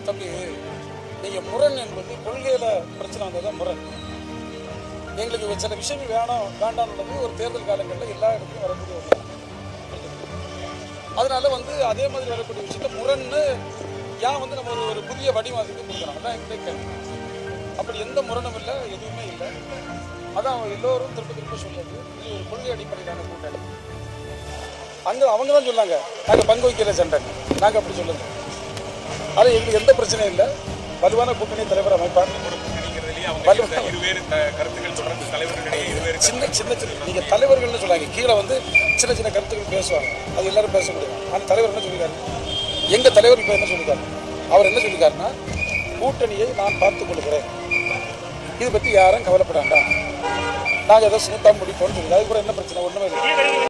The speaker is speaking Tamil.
தம்பி, நீங்கள் முரண் என்பது கொள்கையில் பிரச்சனை வந்ததான் முரண். எங்களுக்கு சில விஷயங்கள் வேண்டாம்ன்றது ஒரு தேர்தல் காலங்களில் எல்லா இடத்துலையும் வரக்கூடிய ஒன்று. அதனால அதே மாதிரி வரக்கூடிய விஷயத்த முரண்னு ஏன் நம்ம ஒரு புதிய வடிவம் அதுக்கு கொடுக்குறோம். அதான் எங்களுடைய கேள்வி. அப்படி எந்த முரணும் இல்லை, எதுவுமே இல்லை. அதான் எல்லோரும் திரும்ப திரும்ப சொல்லுது, இது ஒரு கொள்கை அடிப்படையிலான கூட்டணி. அவங்க தான் சொன்னாங்க நாங்கள் பங்கு வைக்கிற சண்டை, நாங்கள் அப்படி சொல்லுங்க. ஆனால் எங்களுக்கு எந்த பிரச்சனையும் இல்லை. வலுவான கூட்டணி தலைவர் அமைப்பார். சின்ன சின்ன நீங்கள் தலைவர்கள்னு சொல்லாங்க, கீழே சின்ன சின்ன கருத்துக்கள் பேசுவாங்க, அது எல்லாரும் பேச முடியும். ஆனால் தலைவர் என்ன சொல்லியிருக்காரு, எங்கள் தலைவர் இப்போ என்ன சொல்லியிருக்காரு, அவர் என்ன சொல்லியிருக்காருன்னா, கூட்டணியை நான் பார்த்துக் கொள்கிறேன், இதை பற்றி யாரும் கவலைப்படாண்டா, நாங்கள் ஏதோ ஸ்மூத்தாக முடிப்போம்னு சொல்லியிருக்காரு. அது கூட என்ன பிரச்சனை, ஒன்றுமே இல்லை.